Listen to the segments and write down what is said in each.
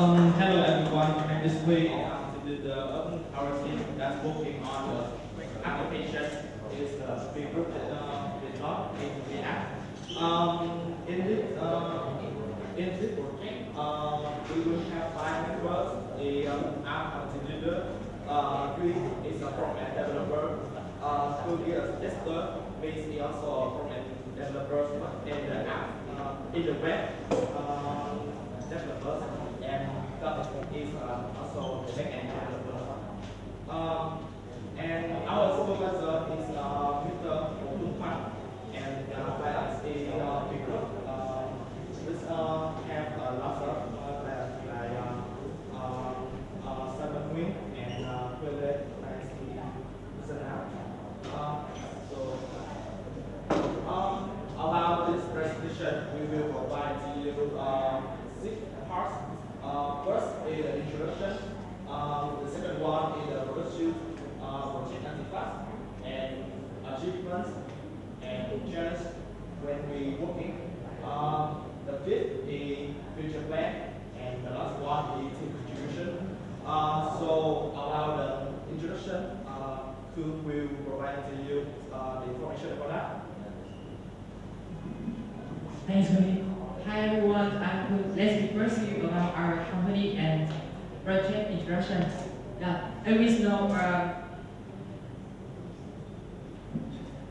Hello everyone, and this week our team that's working on the application is the group Vietlot in the app. In this project, we will have five members. The app team leader, three is a front-end developer, two is a tester, means he also a front-end developer in the app, in the web developers, and that is also the back-end developer. And our supervisor is Mr. Tung Kwan, and by us is big group. This have lots of Simon Nguyen and Quille listen out. So about this presentation, we will provide you six parts. First is the introduction. The second one is the pursuit, project anti-class, and achievements and challenge when we working. The fifth is future plan, and the last one is team contribution. So about the introduction, Kuhn will provide to you the information about that. Thanks, Ray. Hi everyone, I'm Kuhn. Let's be first you about our company and project introductions. Yeah, as we know,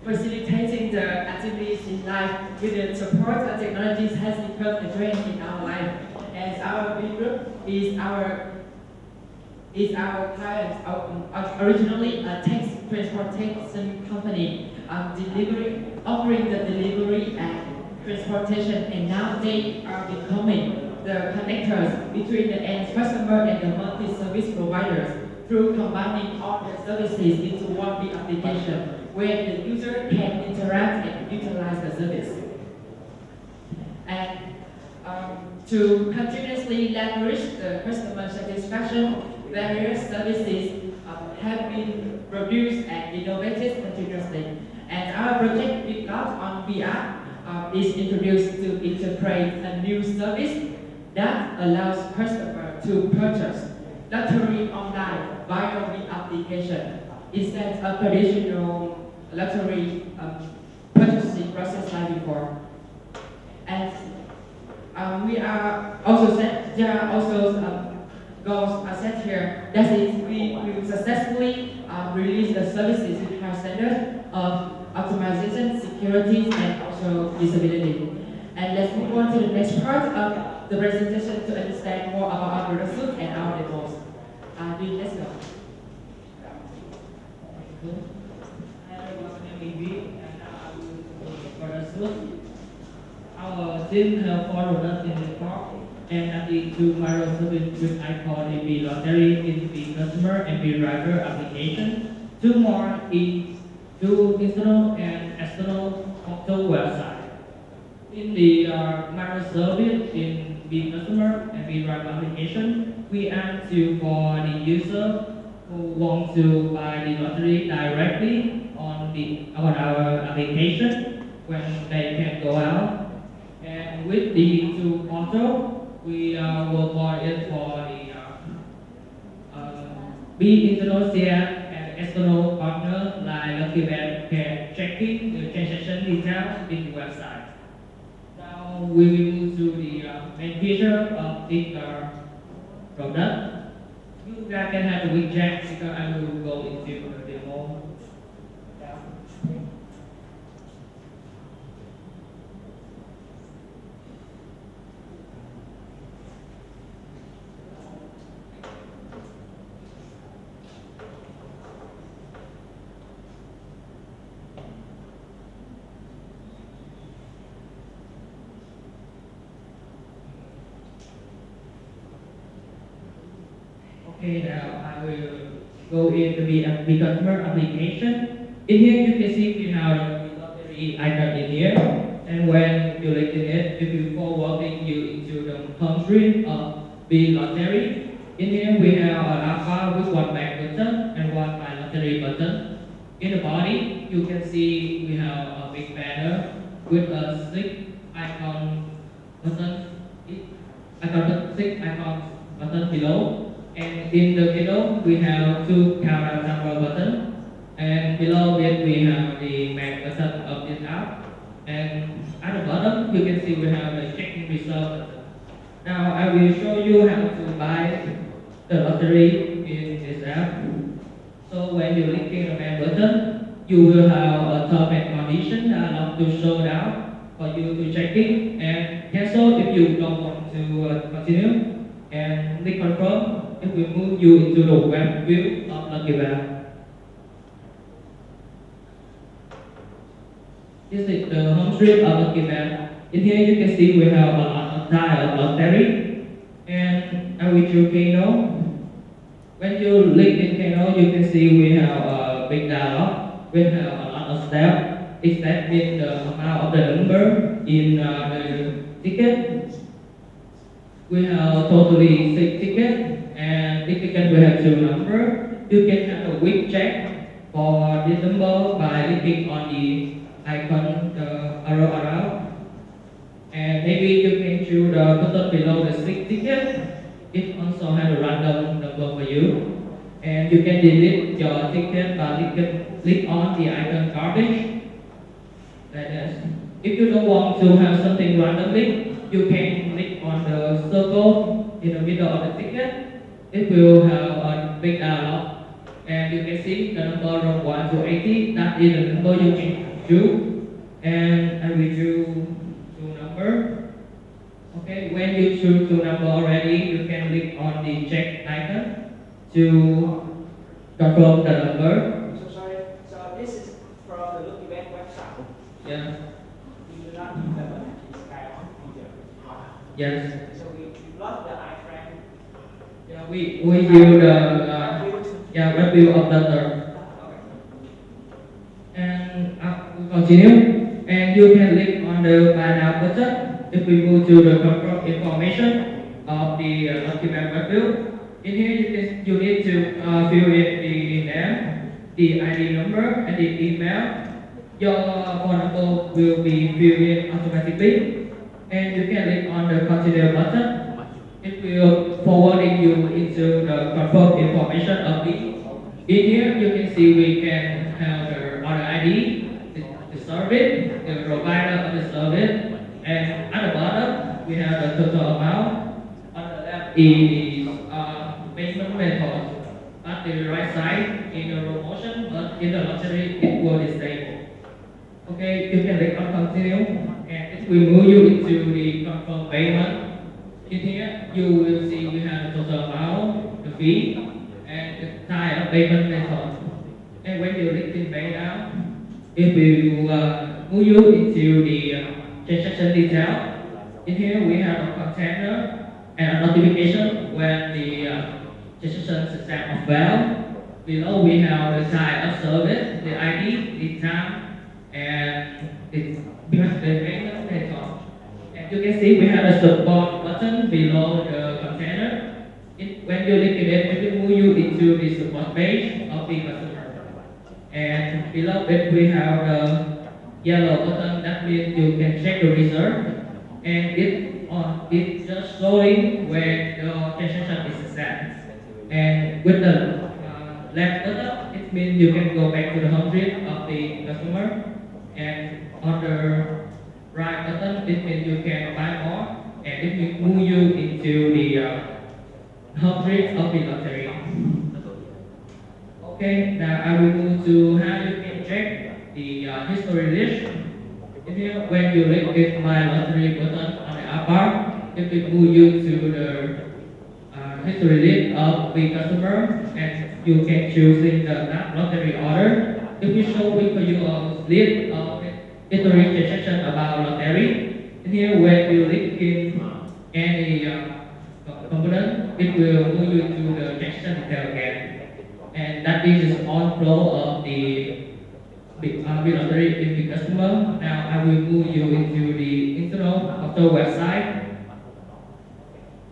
facilitating the activities in life with the support of technologies has become a trend in our life. As our big group is our client, originally a tax transportation company, offering the delivery and transportation, and now they are becoming the connectors between the end customer and the multi-service providers through combining all the services into one big application where the user can interact and utilize the service. And to continuously leverage the customer satisfaction, various services have been produced and innovated continuously. And our project Vietlot on VR is introduced to integrate a new service that allows customers to purchase lottery online via the application instead of traditional lottery purchasing process like before. And there are also goals are set here. That is, we will successfully release the services with high standards of optimization, security, and also visibility. And let's move on to the next part of the presentation to understand more about our results and our demos. Let's go. Hi everyone, my name is Vy, and I will for the result. Our team have 4 products in the core, and added 2 microservices which I call the B lottery in the customer and B driver application. 2 more is 2 internal and external portal website. In the microservice in B customer and B driver application, we aim to for the user who want to buy the lottery directly on our application when they can go out. And with the 2 portal, we will for it for the B internal CM and external partner like Lucky Bet can checking the transaction details in the website. Now we will move to the main feature of the product. You guys can have the widget because I will go into the demo. Okay, now I will go into the customer application. In here you can see we have the lottery icon in here, and when you click in it, it will forwarding you into the home screen of the lottery. In here we have a alpha with 1 back button and 1 my lottery button. In the body, you can see we have a big banner with a 6 icon button, 6 icons button below. And in the middle, we have two countdown number button. And below it, we have the back button of this app. And at the bottom, you can see we have the checking result button. Now I will show you how to buy the lottery in this app. So when you click the back button, you will have a term and condition that allow to show down for you to check in and cancel if you don't want to continue, and click confirm if we move you into the web view of Lucky Bag. This is the home screen of Lucky Bag. In here you can see we have a lot of type of lottery, and I will choose Keno. When you click in Keno, you can see we have a big dialog. We have a lot of steps. Except in the amount of the number in the ticket. We have totally 6 tickets, and each ticket we have 2 numbers. You can have a quick check for this number by clicking on the icon, the arrow around. And maybe you can choose the button below the 6 ticket. It also has a random number for you. And you can delete your ticket by click on the icon garbage. Like this. If you don't want to have something randomly, you can click on the circle in the middle of the ticket. It will have a big dialog, and you can see the number from 1 to 80. That is the number you can choose. And I will choose 2 number. Okay, when you choose 2 number already, you can click on the check icon to confirm the number. So sorry, so this is from the Lucky Bag website. Yeah. We do not use the button, it's kind of video. Yes. So we lost the iframe. Yeah, we use the web view of the term. And we continue, and you can click on the buy now button. If we move to the confirm information of the Lucky Bag web view, in here you need to fill in the name, the ID number, and the email. Your phone number will be filled in automatically, and you can click on the continue button. It will forwarding you into the confirm information of the. In here you can see we can have the order ID, the service, the provider of the service, and at the bottom we have the total amount. On the left is payment method. At the right side in the promotion, but in the lottery it will be stable. Okay, you can click on continue, and it will move you into the confirm payment. In here, you will see we have the total amount, the fee, and the type of payment method. And when you click in pay now, it will move you into the transaction detail. In here, we have a container and a notification when the transaction success or fail. Below, we have the type of service, the ID, the time, and it's because the payment method. And you can see we have a support button below the container. When you click it, it will move you into the support page of the customer. And below it we have the yellow button. That means you can check the result, and it's just showing when the transaction is set. And with the left button, it means you can go back to the home screen of the customer. And on the right button, it means you can buy more, and it will move you into the home screen of the lottery. Okay, now I will move to how you can check the history list. In here, when you click my lottery button on the app bar, it will move you to the history list of the customer, and you can choose in the lottery order. It will show for you a list of history transaction about lottery. In here, when you click in any component, it will move you to the transaction detail again. And that is the on flow of the lottery in the customer. Now I will move you into the internal of the website.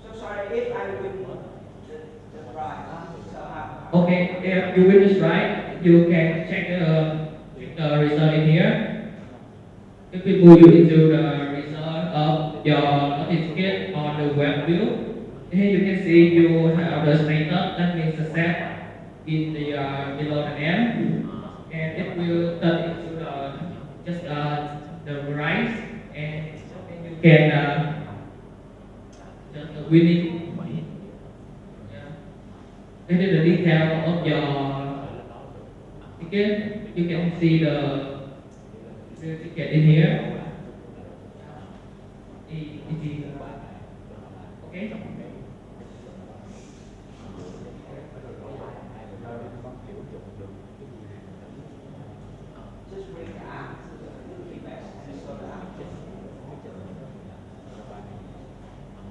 So sorry, if I win the prize, so how? Okay, if you win this right, you can check the result in here. It will move you into the result of your lottery ticket on the web view. Here you can see you have the status, that means the set in the below the name, and it will turn into the just the rice, and you can just win it. Yeah. This is the detail of your ticket. You can see the ticket in here. Okay. Just bring the app, feedback, and so the app.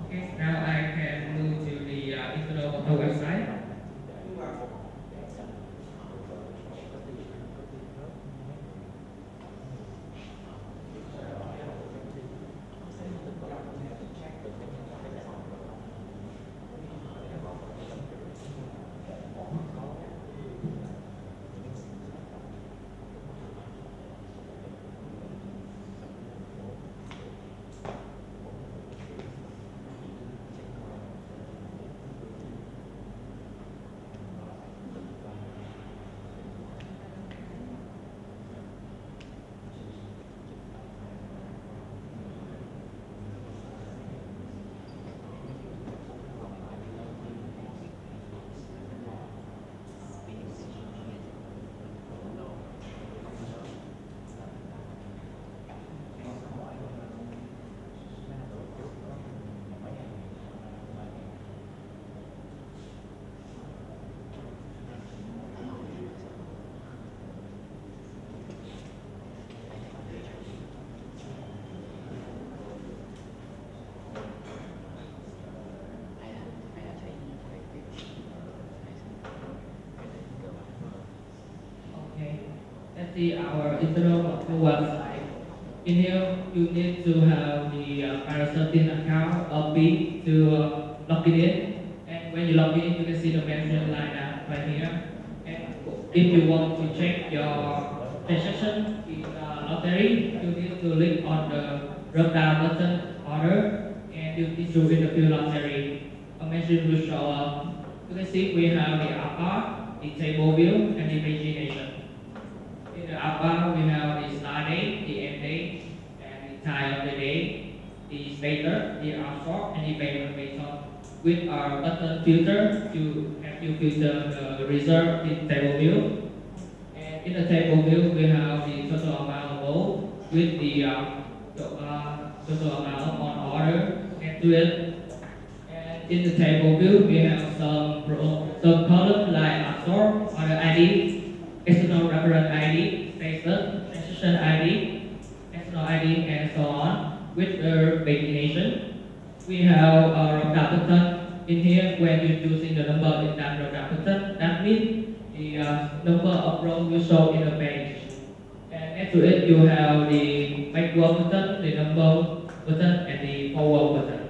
Okay, now I can move to the internal of the website. Okay, let's see our internal website. In here, you need to have the Paracertin account login to log it in. And when you log in, you can see the mention line up right here. And if you want to check your transaction in lottery, you need to click on the drop down button order, and you need to in the field lottery. A message will show up. You can see we have the upper, the table view, and the pagination. In the upper, we have the start date, the end date, and the time of the day, the status, the outsource, and the payment method. With our button filter, you have to filter the result in table view. And in the table view, we have the total amount owed with the total amount on order and to it. And in the table view, we have some columns like outsource, order ID, external reference ID, status, transaction ID, external ID, and so on, with the destination. We have a drop-down button in here when you're choosing the number in that drop-down button. That means the number of rows will show in the page. And next to it, you have the backward button, the number button, and the forward button.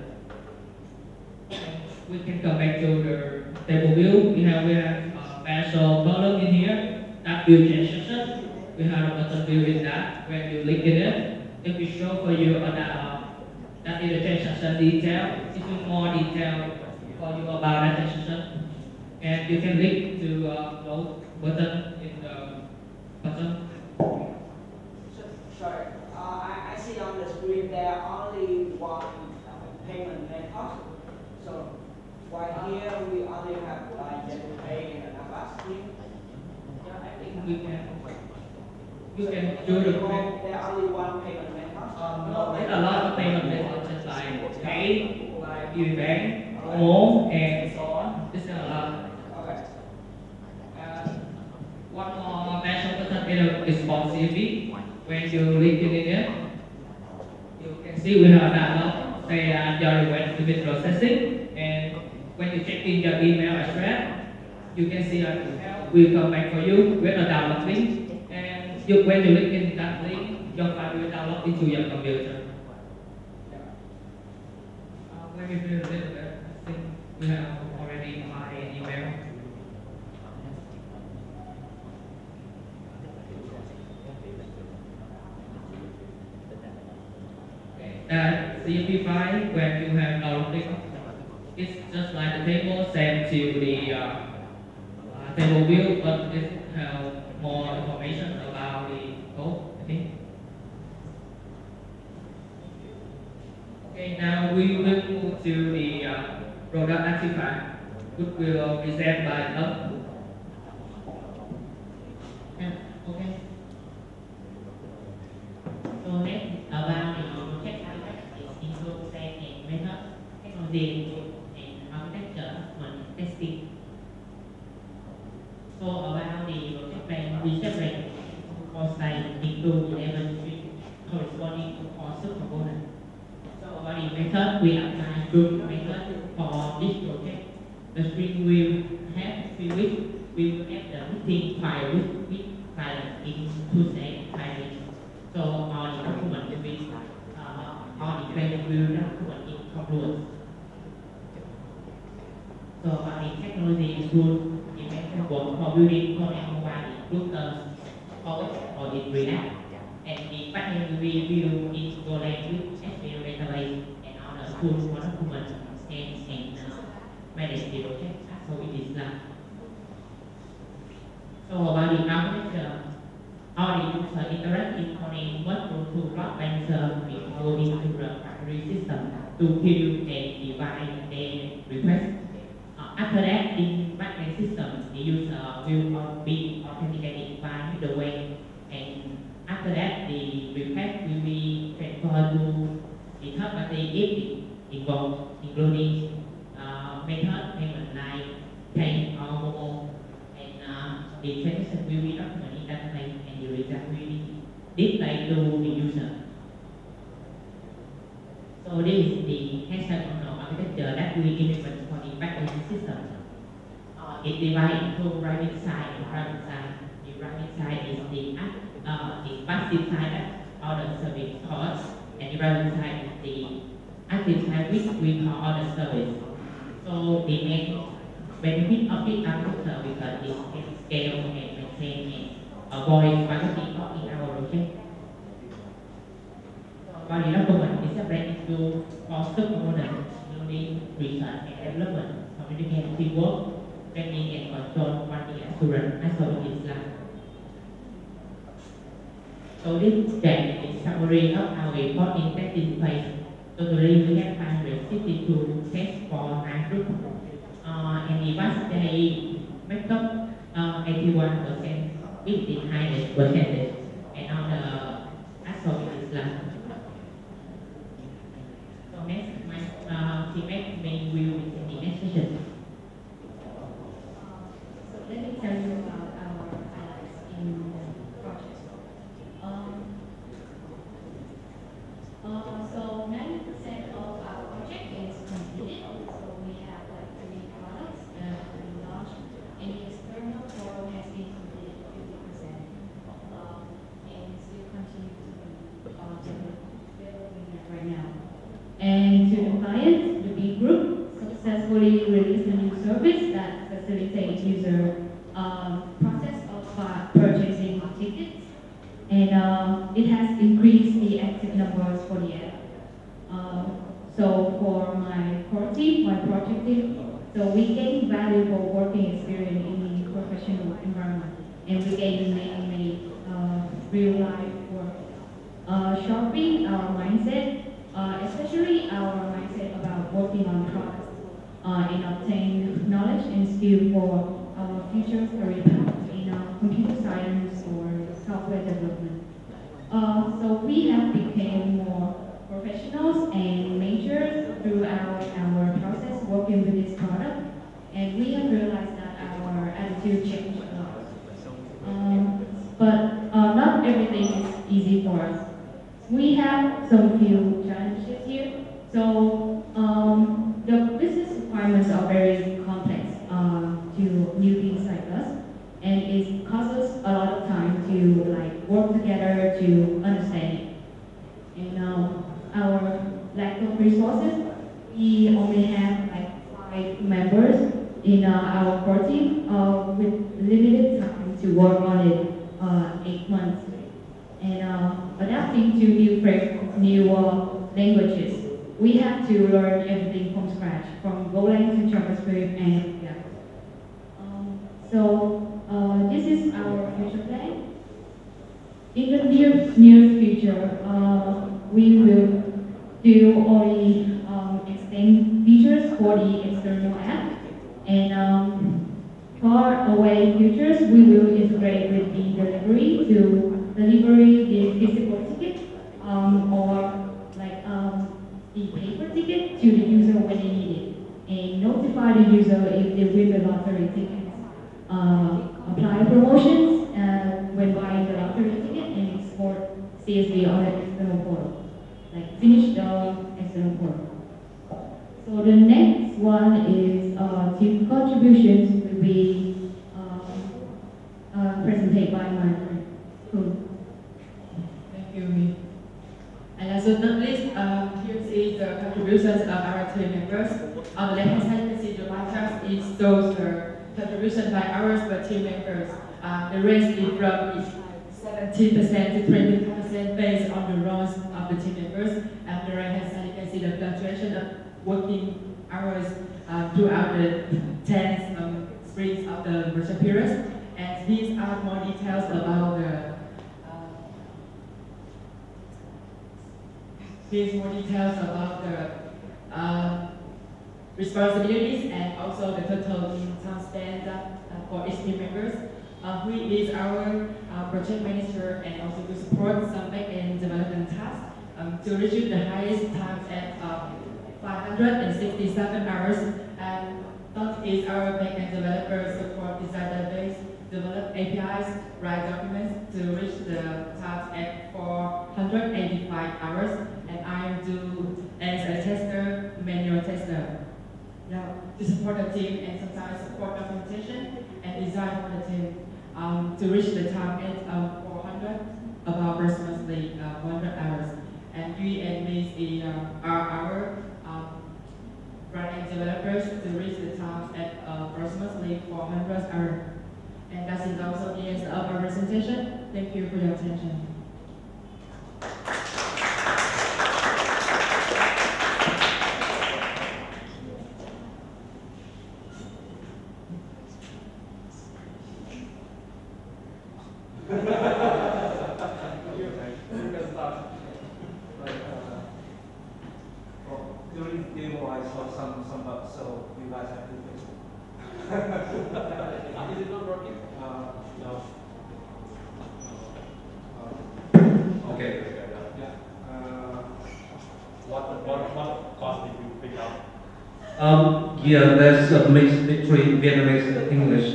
We can come back to the table view. We have a special column in here that view transaction. We have a button view in that. When you click in it, it will show for you that is the transaction detail. It will more detail for you about that transaction. And you can click to those button in the button. So, sorry, I see on the screen there are only one payment method. So, while here we only have Jet Pay and Avast scheme. Yeah, I think we can. You can do the payment. There are only one payment method. No, there's a lot of payment methods just like pay, like bank, home, and so on. This is a lot. Okay. One more mention button is responsivity. When you click in it, you can see we have that say your request to be processing, and when you check in your email address, you can see an email will come back for you with a download link, and when you click in that link, your file will download into your computer. When you feel a little bit, I think we have already my email. That CSV file when you have downloaded It's just like the table sent to the table view, but it has more information about the code, I think. Okay, now we will move to the product artifact, which will be present by us. Yeah, okay. So next about the project architect is include set and method, technology, and architecture and testing. So about the project plan, we separate core site into 11 streams corresponding to core subcomponents. So about the method, we apply group method for this project. The stream will have three weeks. We will add the meeting file with file into set file. So all the document will be all the training will document in Confluence. So about the technology is good. The method work for building connect mobile routers or in React. And the backend will be built in Golang with SQL database and other tools for document and manage the project. So it is that. So about the architecture, all the user interact in connecting workflow to block balancer before into the factory system to queue and divide their request. After that, in backend system, the user will be authenticated by middleware, and after that, the request will be transferred to the third party if it involves, including method, payment like pay or Momo, and the transaction will be documented in database, and the result will be displayed to the user. So this is the hexagonal architecture that we implement for the backend system. It divides into right side and private side. The right side is the passive side that all the service calls, and the private side is the active side which we call all the service. So the main benefit of this architecture because it can scale and maintain and avoid spaghetti in our project. Body document is separated into four subcomponents, including research and development, communication, teamwork, training and control, quality assurance, ISO Islam. So this is the summary of our reporting testing phase. Totally we have 562 tests for 9 groups. And the last day make up 81% with the highest percentage, and on the ISO Islam. Next, my teammate may will be in the next session. So let me tell you about our highlights in the project. So 90% of our project is completed. So we have like 3 products that we launched, and the external portal has been completed 50%. And still continue to be developing right now. And to the client, the B Group successfully released a new service that facilitates user process of purchasing tickets, and it has increased the active numbers for the app. So for my core team, my project team, so we gain valuable working experience in the professional environment, and we gain many real life work. Sharpening our mindset. Especially our mindset about working on products and obtain knowledge and skill for our future career path in computer science or software development. So we have become more professionals and majors throughout our process working with this product, and we have realized that our attitude changed a lot. But not everything is easy for us. We have some few challenges here. So the business requirements are very complex to newbies like us, and it causes a lot of time to like work together to understand it. And our lack of resources, we only have like 5 members in our core team with limited time to work on it 8 months. And adapting to new languages we have to learn everything from scratch, from Golang to JavaScript and yeah. This is our future plan. In the near future, we will do only extend features for the external app, and far away futures we will integrate with the delivery to delivery the physical ticket or like the paper ticket to the user when they need it, and notify the user if they win the lottery ticket. Apply promotions when buying the lottery ticket and export CSV on the external portal. Like finish the external portal. So the next one is team contributions will be presented by my friend. Cool. Thank you, Mi. And last but not least, here is the contributions of our team members. On the left-hand side, you can see the bar chart. It shows the contribution by hours per team members. The range is from 17% to 25% based on the roles of the team members. And the right-hand side, you can see the fluctuation of working hours throughout the 10 sprints of the virtual periods. And these are more details about the responsibilities and also the total time spent for each team members. Who is our project manager and also to support some back-end development tasks to reach the highest time at 567 hours. And that is our back-end developer support this database, develop APIs, write documents to reach the task at 485 hours. And I am do as a tester, manual tester. Now, to support the team and sometimes support documentation and design for the team to reach the target of 400 about approximately 100 hours. And we and me are our front-end developers to reach the task at approximately 400 hours. And that is also the end of our presentation. Thank you for your attention. During the demo, I saw some bugs, so you guys have to fix it. Is it not working? No. Okay. Yeah. What course did you pick up? Yeah, there's a mix between Vietnamese and English.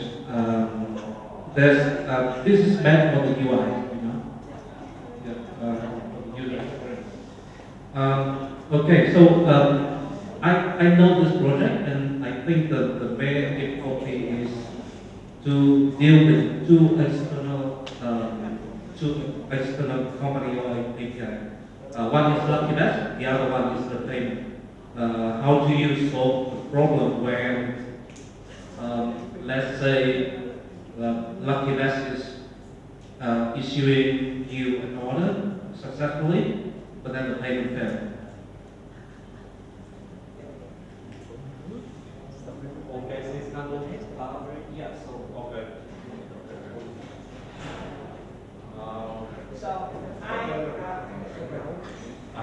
This is meant for the UI, you know. Yeah, user experience. Okay, so I know this project, and I think that the main difficulty is to deal with two external company or API. One is Lucky Dash, the other one is the payment. How do you solve the problem where, let's say, Lucky Dash is issuing you an order successfully, but then the payment failed? Okay, so it's not working. Yeah, so Okay. So I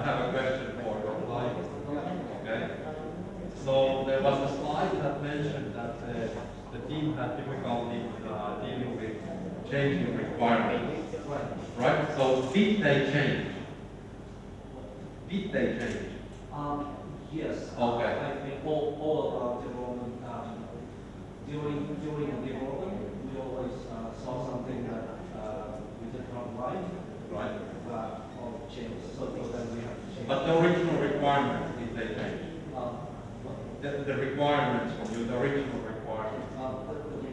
have a question for your client. Okay. So there was a slide that mentioned that the team had difficulty dealing with changing requirements. Right? So did they change? Did they change? yes. Okay. I think all of our development during the development, we always saw something that we did not like, Right. or change. So then we have to change. But the original requirements, did they change? The requirements from you, the original requirements. The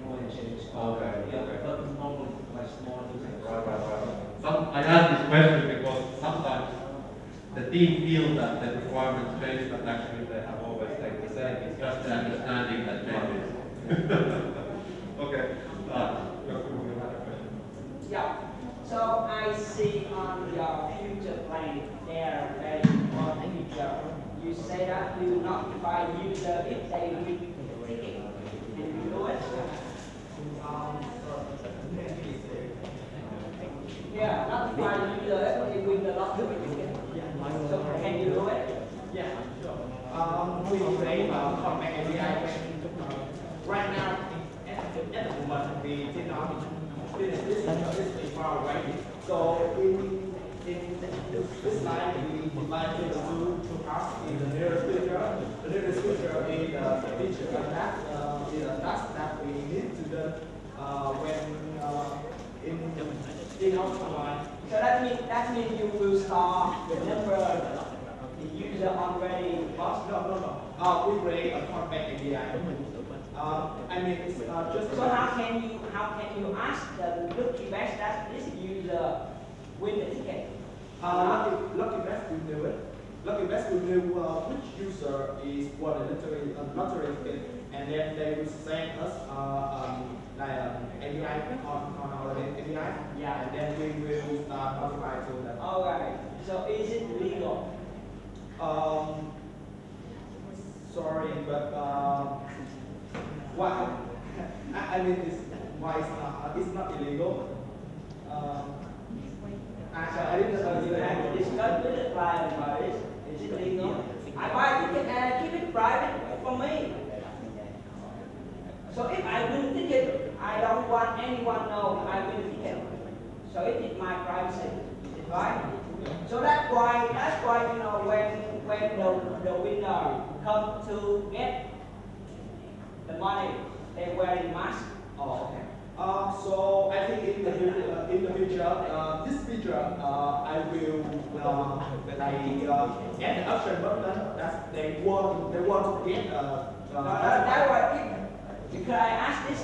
only change. Okay, Yeah, okay. but normally like small details. I ask this question because sometimes the team feels that the requirements change, but actually they have always stayed the same. It's just the understanding that changes. Okay. You had a question. yeah. So I see on your future plan there that you want feature. You say that you notify user if they win the ticket. Can you do it? Yeah, notify user if they win the lottery ticket. So can you do it? Yeah, sure. We create contact API right now. At the moment, we did not finish this far away. So in this slide, we divide into two parts. In the nearest future, the nearest future is the feature that is a task that we need to do when in our command. So that means you will store the number the user already. No. We create a contact API. I mean, it's just. So how can you ask the lucky best that this user win the ticket? Lucky Best will know it. Lucky Best will know which user is won the lottery ticket, and then they will send us API on our API. Yeah. And then we will notify to them. Okay. So is it legal? Sorry, but what? I mean, it's not illegal. I didn't So you have to discuss with the client about it. Is it legal? I buy a ticket and I keep it private for me. So if I win the ticket, I don't want anyone to know I win the ticket. So it is my privacy, right? So that's why you know when the winner come to get the money, they wearing mask. Oh, okay. So I think in the future, this feature, I will add the option button that they want to get. That was because I asked this.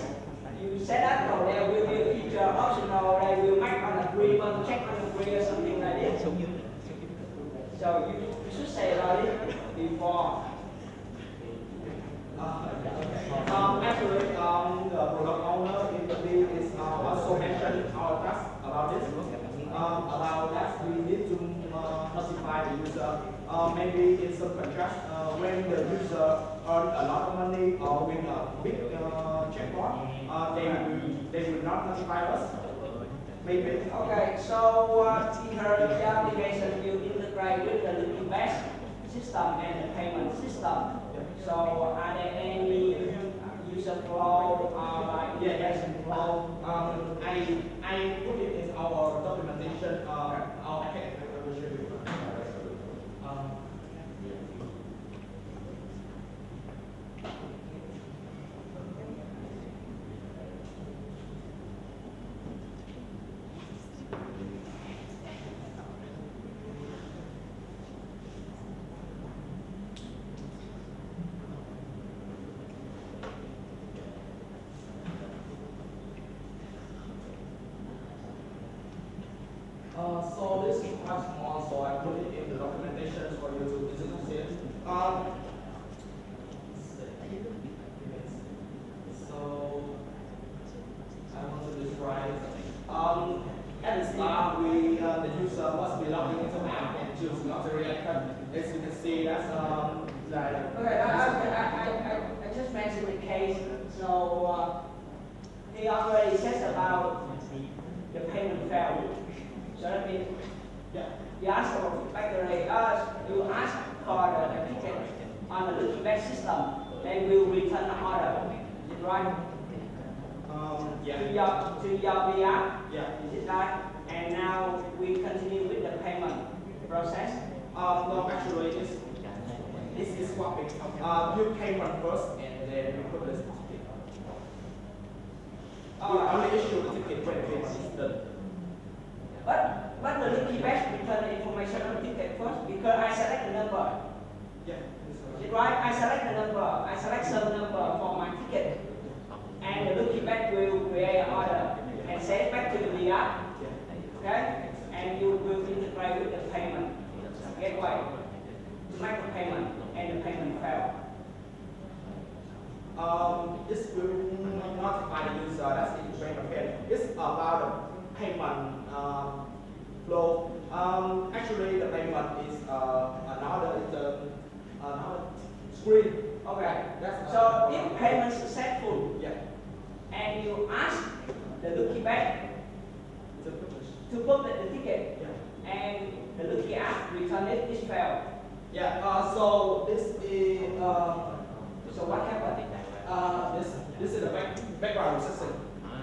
You said that no, there will be a feature optional. They will make an agreement, check on agree or something like this. So you should say about it before. Actually, the product owner in the lead is also mentioned our task about this. About that, we need to notify the user. Maybe in some contract, when the user earn a lot of money or win a big jackpot, they will not notify us. Maybe. Okay, so here the application will integrate with the Lucky Best system and the payment system. So are there any user flow like Yes. I put it in our documentation. Okay. I will show you. So this is quite small, so I put it in the documentation for you to see it. So I want to describe. At the start, the user must be logged into the app and choose lottery account. As you can see, that's like. Okay, I just mentioned the case. So he already says about the payment failure. So that means you ask for factory, you ask for the ticket on the Lucky Best system, they will return the order. Is it right? To your VR? Yeah. Is it right? And now we continue with the payment process. No, actually, this is swapping. You pay one first, and then you put the ticket. We only issue the ticket when payment is done. But the Lucky Best return the information on the ticket first because I select the number. Yeah. Is it right? I select the number. I select some number for my ticket. And the Lucky Best will create an order and send it back to the VR. Okay? And you will integrate with the payment gateway to make the payment and the payment fail. This will notify the user that's in the payment fail. It's about the payment flow. Actually, the payment is another screen. Okay. That's So if payment successful yeah. and you ask the lucky bag To publish. to publish the ticket Yeah. and the lucky app return it failed. Yeah. So this is So what happened? this is the background system.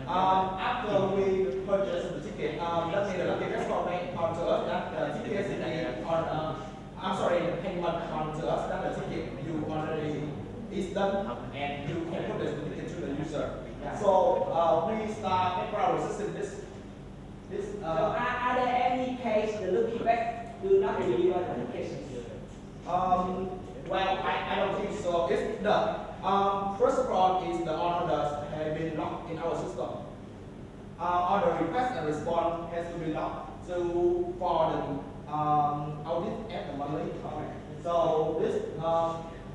After we purchase the ticket, that means the lucky restaurant onto us that the ticket is on. I'm sorry, the payment onto us that the ticket you already is done and you can put the ticket to the user. So we start background system this. So are there any case the lucky bag do not deliver the tickets? Well, I don't think so. It's the first of all is the orders have been locked in our system. Order request and response has to be locked to for the audit at the moment. So this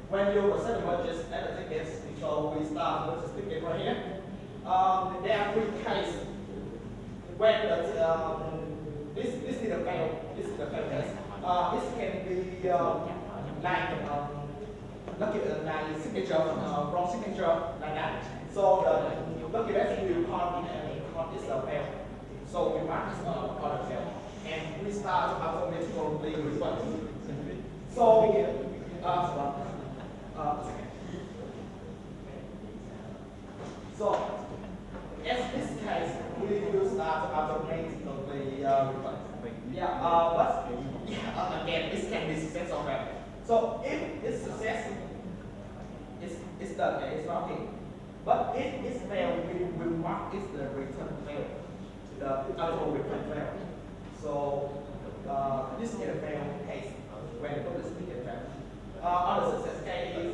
when you present the purchase at the tickets, so we start with the ticket right here. There are three cases when the this is the fail. This is the fail case. This can be like like signature wrong signature like that. So the lucky best will call this a fail. So we mark this call a fail, and we start automatically response. So so in this case, we will start automatically response. Yeah, but again, this can be success or fail. So if it's success, it's done and it's working. But if it's fail, we will mark it the return fail, the auto return fail. So this is a fail case when the public ticket fail. On the success case is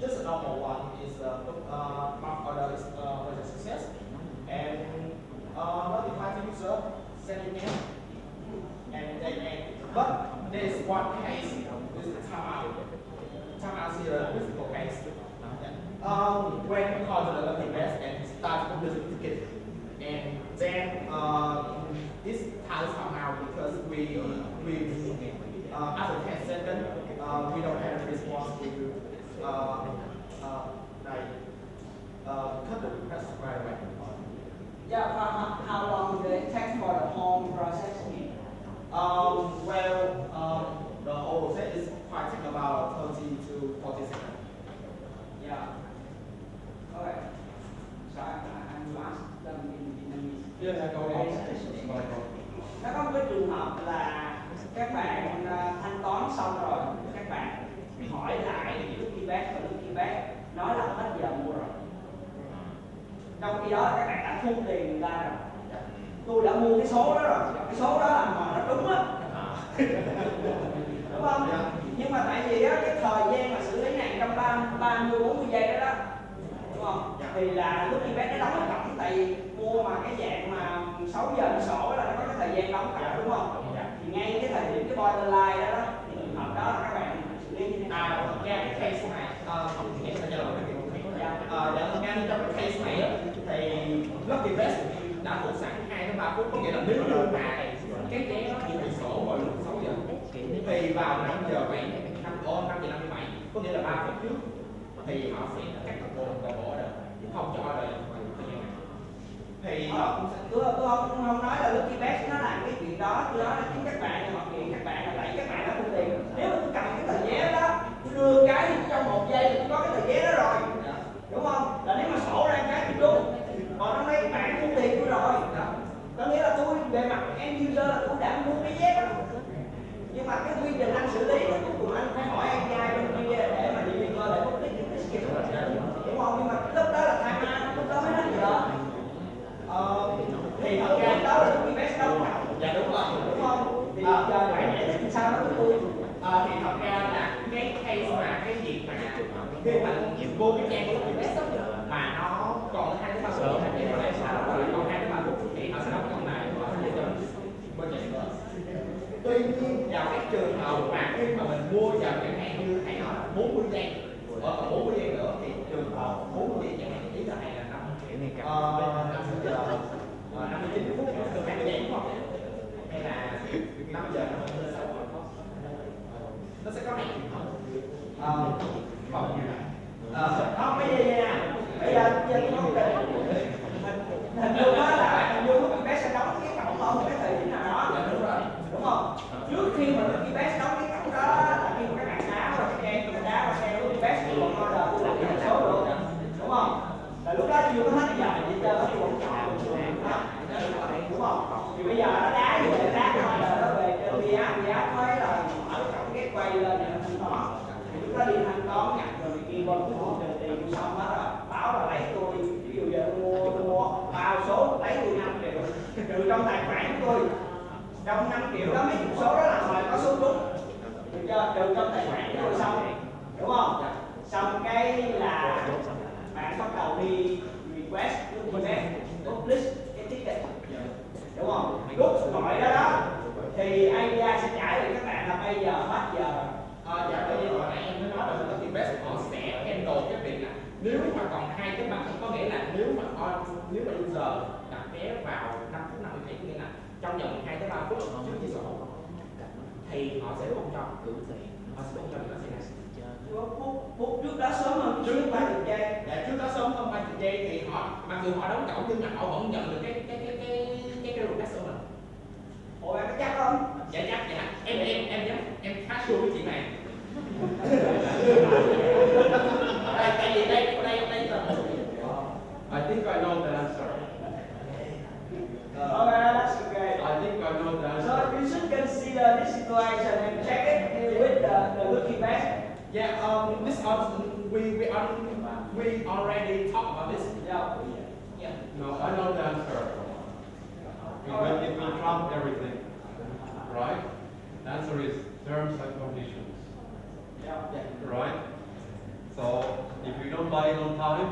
just a normal one is mark order is a success and notify the user, send email, and they but there is one case is the timeout. Timeout is a critical case. When we call to the lucky best and start with the ticket, and then this time out because we after 10 seconds we don't have a response. We will cut the request right away. Yeah, how long do it take for the home processing? The whole set is quite take about 30 to 40 seconds. Yeah. Okay. So I'm ask them in Vietnamese. Nó có một cái trường hợp là các bạn thanh toán xong rồi, các bạn hỏi lại Lucky Bag và Lucky Bag nói là hết giờ mua rồi. Trong khi đó là các bạn đã thu tiền người ta rồi. Tôi đã mua cái số đó rồi, cái số đó là mà nó đúng á. Đúng không? Nhưng mà tại vì á, cái thời gian mà xử lý này trong 30-40 giây đó đó, đúng không? Thì là Lucky Bag nó đóng ở cổng, tại vì mua mà cái dạng mà 6 giờ nó sổ là nó có cái thời gian đóng cả, đúng không? Thì ngay cái thời điểm cái borderline đó đó, thì trường hợp đó là các bạn xử lý như thế nào? Cái case này, em sẽ trả lời ngay trong cái case này thì Lucky Bag đã phụ sẵn 2-3 phút, có nghĩa là nếu như mà cái vé nó bị sổ vào lúc 6 giờ thì vào 5 giờ 57 có nghĩa là 3 phút trước thì họ sẽ cắt toàn bộ order, không cho order thì tôi không nói là Lucky Bag nó làm cái chuyện đó, tôi nói là chính các bạn hoặc chuyện các bạn là tại các bạn đã thu tiền. Nếu mà tôi cầm cái tờ vé đó, tôi đưa cái thì trong 1 giây tôi có cái tờ vé đó rồi, đúng không? Là nếu mà sổ ra cái thì đúng, còn nó nói các bạn thu tiền tôi rồi, có nghĩa là tôi về mặt end user là tôi đã mua cái vé đó. Nhưng mà cái quy trình anh xử lý cuối cùng anh phải hỏi API bên kia để mà deliver để public cái skill, đúng không? Nhưng mà lúc đó là time out, lúc đó mới hết giờ. Thì thật ra đó là cái best đâu. dạ đúng rồi, đúng không? Thì giờ bạn giải thích sao đó với tôi. Thì thật ra là cái case mà cái việc mà khi mà vô cái trang của cái best mà nó còn 2-3 phút thì nó lại còn 2-3 phút thì họ sẽ đóng trong này và sẽ cho bên nhận nữa. Tuy nhiên vào cái trường hợp mà khi mà mình mua vào chẳng hạn như thầy nói 40 giây còn 40 giây nữa thì trường hợp 40 giây chẳng hạn ý là này là 59 phút 20 giây đúng không? Hay là 5 giờ 56 phút. Nó sẽ có hai trường hợp. Không, bây giờ vậy nè, bây giờ tôi không định hình dung á là hình dung cái bé sẽ đóng cái cổng ở một cái thời điểm nào đó, đúng không? Trước khi mà cái bé đóng cái cổng đó là khi mà các bạn đá vào cái đá vào xe của bé sẽ còn order là cái số được, đúng không? Là lúc đó chưa có hết giờ thì giờ nó vẫn chọn đúng không? Thì bây giờ nó đá như vậy, đá cái order nó về cho bia mới là mở cái cổng cái quay lên nhận thanh toán. Thì lúc đó đi thanh toán nhập rồi thì kia bên cuối cùng tiền xong hết rồi, báo là lấy tôi, ví dụ giờ tôi mua bao số lấy tôi 5 triệu trừ trong tài khoản của tôi, trong 5 triệu đó mấy chục số đó là hồi có số đúng, được chưa? Trừ trong tài khoản của tôi xong, đúng không? Xong cái là bạn bắt đầu đi request document publish cái ticket, đúng không? Lúc gọi đó đó thì API sẽ trả lời các bạn là bây giờ hết giờ. Dạ, bởi vì hồi nãy em mới nói là cái request họ sẽ handle cái việc là nếu mà còn 2 cái băng, có nghĩa là nếu mà user đặt vé vào 5 phút 50 phút, nghĩa là trong vòng 2 tới 3 phút trước khi sổ thì họ sẽ không cho gửi tiền, họ sẽ không cho nó xảy ra. Phút trước đó sớm hơn trước 30 giây. Dạ, trước đó sớm hơn 30 giây thì họ mặc dù họ đóng cổng nhưng mà họ vẫn nhận được cái request của mình. Ủa em có chắc không? Dạ chắc, dạ em khá sure cái chuyện này. Tại vì đây là I think I know the answer. Okay, that's okay. I think I know the answer. So you should consider this situation and check it with the looking back. Yeah, this we already talked about this. Yeah. Yeah. No, I know the answer. It will trump everything, right? The answer is terms and conditions, Yeah. right? So if you don't buy it on time,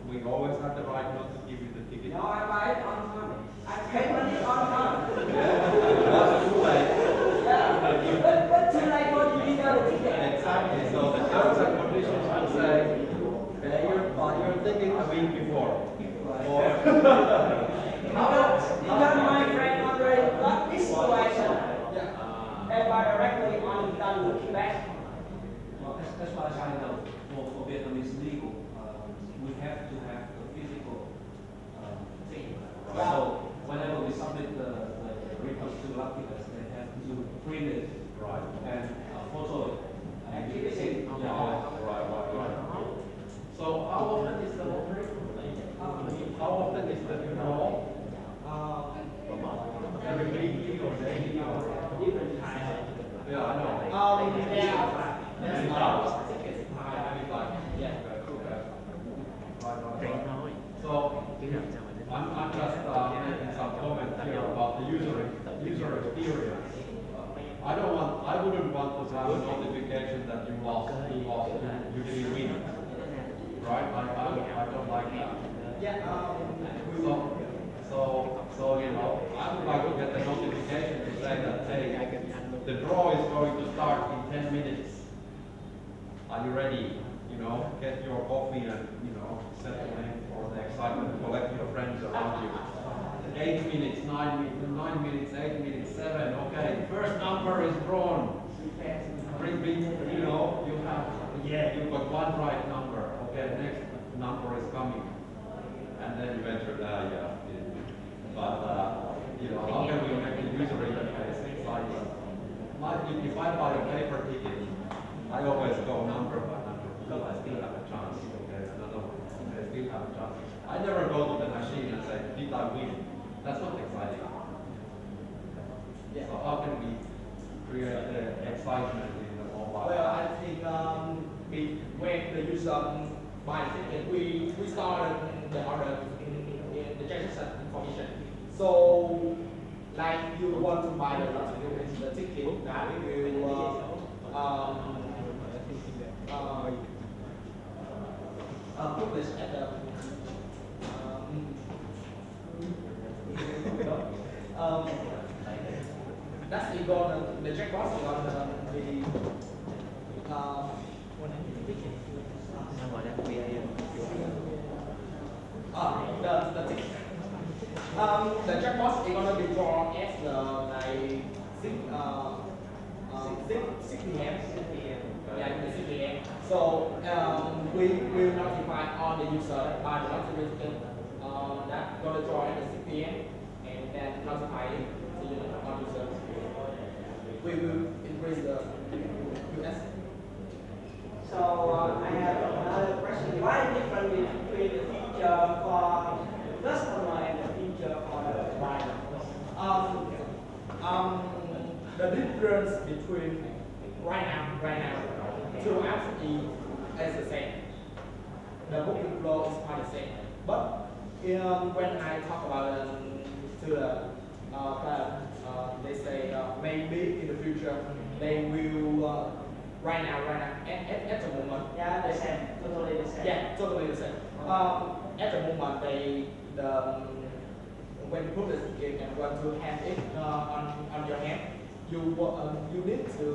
we always have the right not to give you the ticket. No, I buy it on time. I pay money on time. That's too late. Yeah. But too late for you to get the ticket. Exactly. So the terms and conditions will say pay your ticket a week before. Or Because my friend already got this situation. And buy directly on the looking back. Well, as far as I know, for Vietnamese legal, we have to have a physical thing. So whenever we submit the request to Luckyless, they have to print it and photo it. And keep it in. right. So how often is the lottery? How often is the draw? Every weekly or daily or Different times. yeah, I know. There's So I'm just making some comments here about the user experience. I wouldn't want to have a notification that you lost, you didn't win. Right? I don't like that. So you know, I would like to get the notification to say that hey, the draw is going to start in 10 minutes. Are you ready? You know, get your coffee and settle in for the excitement, collect your friends around you. 8 minutes, 9 minutes, 8 minutes, 7. Okay, first number is drawn. Bring, you've got one right number. Okay, next number is coming. And then you enter the, But, how can we make the user interface exciting? If I buy a paper ticket, I always go number by number because I still have a chance. Okay, another one. I still have a chance. I never go to the machine and say, did I win? That's not exciting. So how can we create the excitement in the mobile? Well, I think when the user buy the ticket, we store the order in the transaction information. So, like you want to buy the ticket, that we will publish at the that's the checkbox is gonna be the ticket. The checkbox is gonna be drawn as the like 6 p.m. Yeah, in the CPM. So we will notify all the user by the notification that gonna join the CPM and then notify it to all users. We will increase the US. So I have another question. What is the difference between the feature for customer and the feature for the buyer? The difference between right now, two apps is the same. The booking flow is quite the same. But when I talk about it to the client, they say maybe in the future they will right now at the moment. Yeah, the same, totally the same. Yeah, totally the same. At the moment, when you put the ticket and want to hand it on your hand, you need to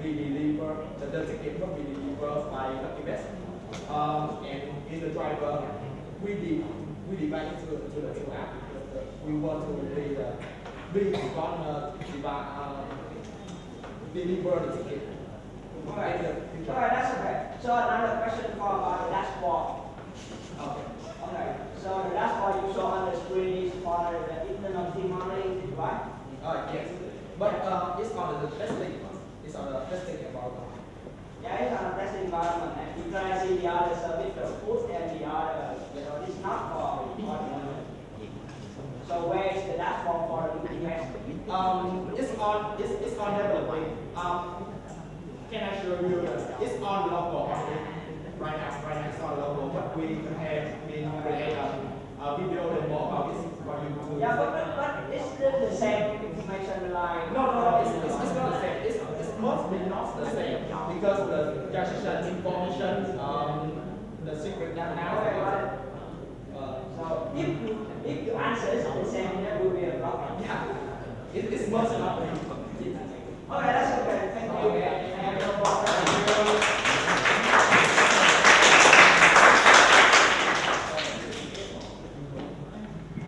be delivered. The ticket will be delivered by Lucky Best. And in the driver, we divide it to the two apps. We want to deliver the ticket. Alright, that's okay. So another question for the dashboard. Okay. Okay, so the dashboard you saw on the screen is for the internal team modeling, right? Yes. But it's on the testing. It's on the testing environment. Yeah, it's on a testing environment, and you can see the other service, the food, and the other, it's not for ordinary. So where is the dashboard for the UPS? It's on developing. Can I show you? It's on local right now. It's on local, but we have been create a video demo about this for you to. Yeah, but it's still the same information line. No, it's not the same. It's mostly not the same because the transaction information, the secret data. Okay, got it. So if the answer is the same, there will be a problem. Yeah, it's mostly not the